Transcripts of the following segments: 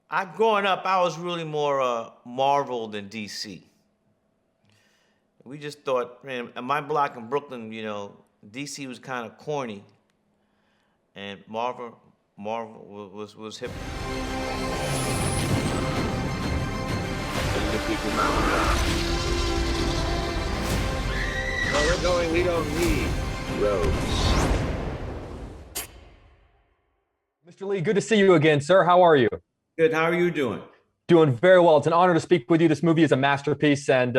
Growing up, I was really more Marvel than DC. We just thought, man, in my block in Brooklyn, DC was kind of corny, and Marvel was hip. Where we're going, we don't need roads. Mr. Lee, good to see you again, sir. How are you? Good. How are you doing? Doing very well. It's an honor to speak with you. This movie is a masterpiece, and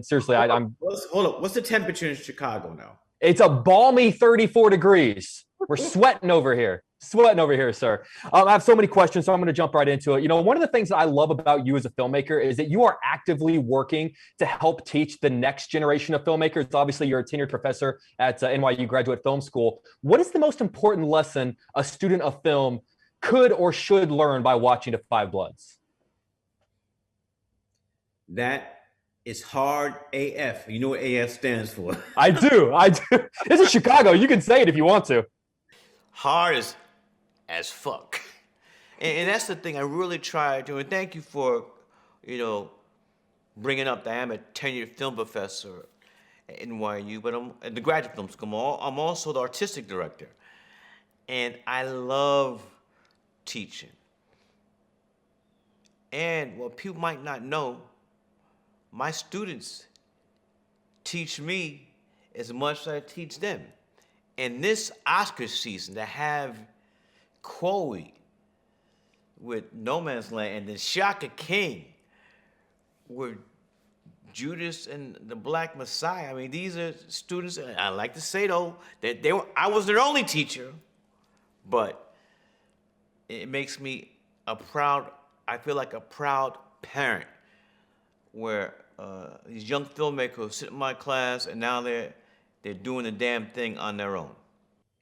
seriously, I'm. Hold up. What's the temperature in Chicago now? It's a balmy 34 degrees. We're sweating over here. Sweating over here, sir. I have so many questions, so I'm going to jump right into it. One of the things that I love about you as a filmmaker is that you are actively working to help teach the next generation of filmmakers. Obviously, you're a tenured professor at NYU Graduate Film School. What is the most important lesson a student of film could or should learn by watching The Five Bloods? That is hard AF. You know what AF stands for? I do. This is Chicago. You can say it if you want to. Hard as fuck. And that's the thing I really try to, and thank you for, bringing up that I'm a tenured film professor at NYU, but I'm at the graduate film school. I'm also the artistic director. And I love teaching. And what people might not know, my students teach me as much as I teach them. And this Oscar season, to have Chloe with No Man's Land and then Shaka King with Judas and the Black Messiah. I mean, these are students, and I like to say though, that I was their only teacher, but it makes me I feel like a proud parent where these young filmmakers sit in my class and now they're doing the damn thing on their own.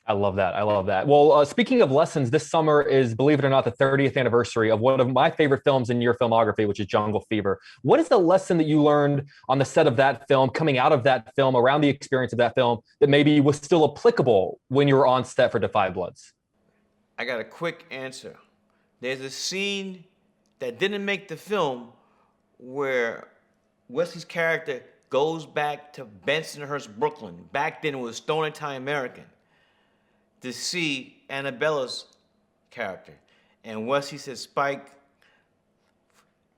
I love that. I love that. Well, speaking of lessons, this summer is, believe it or not, the 30th anniversary of one of my favorite films in your filmography, which is Jungle Fever. What is the lesson that you learned on the set of that film, coming out of that film, around the experience of that film, that maybe was still applicable when you were on set for Da 5 Bloods? I got a quick answer. There's a scene that didn't make the film where Wesley's character goes back to Bensonhurst, Brooklyn. Back then it was Stone Anti-American, to see Annabella's character. And Wesley said, Spike,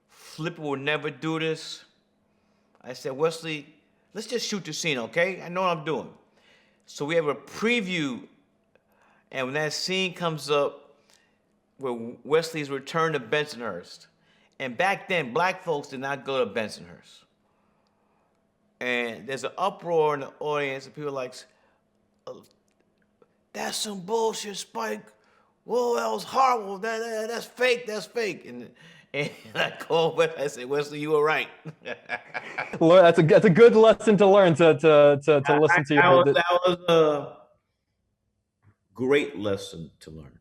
Flipper will never do this. I said, Wesley, let's just shoot the scene, okay? I know what I'm doing. So we have a preview, and when that scene comes up where Wesley's return to Bensonhurst, and back then, black folks did not go to Bensonhurst. And there's an uproar in the audience, and people are like, that's some bullshit, Spike. Whoa, that was horrible. That's fake. That's fake. And I called Wesley. I said, Wesley, you were right. Well, that's a good lesson to learn to listen to your. That was a great lesson to learn.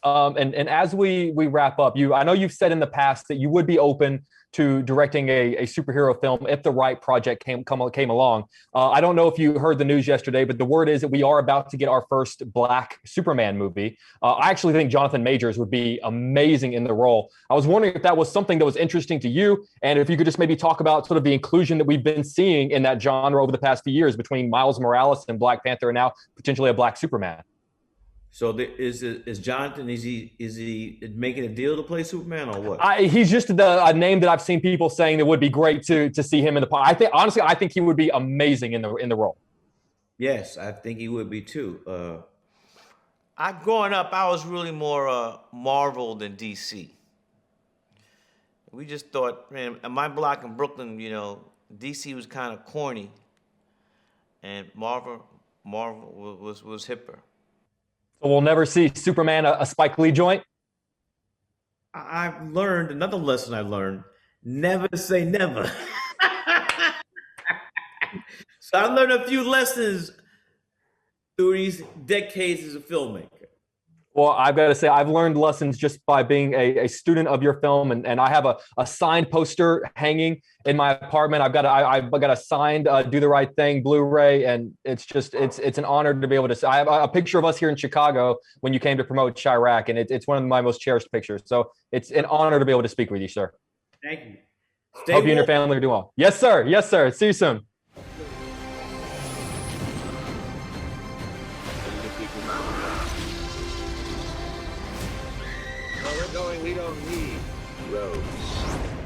And as we wrap up, I know you've said in the past that you would be open to directing a superhero film if the right project came along. I don't know if you heard the news yesterday, but the word is that we are about to get our first Black Superman movie. I actually think Jonathan Majors would be amazing in the role. I was wondering if that was something that was interesting to you, and if you could just maybe talk about sort of the inclusion that we've been seeing in that genre over the past few years between Miles Morales and Black Panther, and now potentially a Black Superman. So is Jonathan? Is he making a deal to play Superman or what? He's just a name that I've seen people saying that would be great to see him in the part. I think he would be amazing in the role. Yes, I think he would be too. Growing up, I was really more Marvel than DC. We just thought, man, in my block in Brooklyn, DC was kind of corny, and Marvel was hipper. So we'll never see Superman, a Spike Lee joint? I've learned, another lesson I learned, never say never. So I learned a few lessons through these decades as a filmmaker. Well, I've got to say, I've learned lessons just by being a student of your film, and I have a signed poster hanging in my apartment. I've got a signed "Do the Right Thing" Blu-ray, and it's an honor to be able to. I have a picture of us here in Chicago when you came to promote Chirac, and it's one of my most cherished pictures. So it's an honor to be able to speak with you, sir. Thank you. Hope you and your family are doing well. Yes, sir. Yes, sir. See you soon. Where we're going, we don't need roads.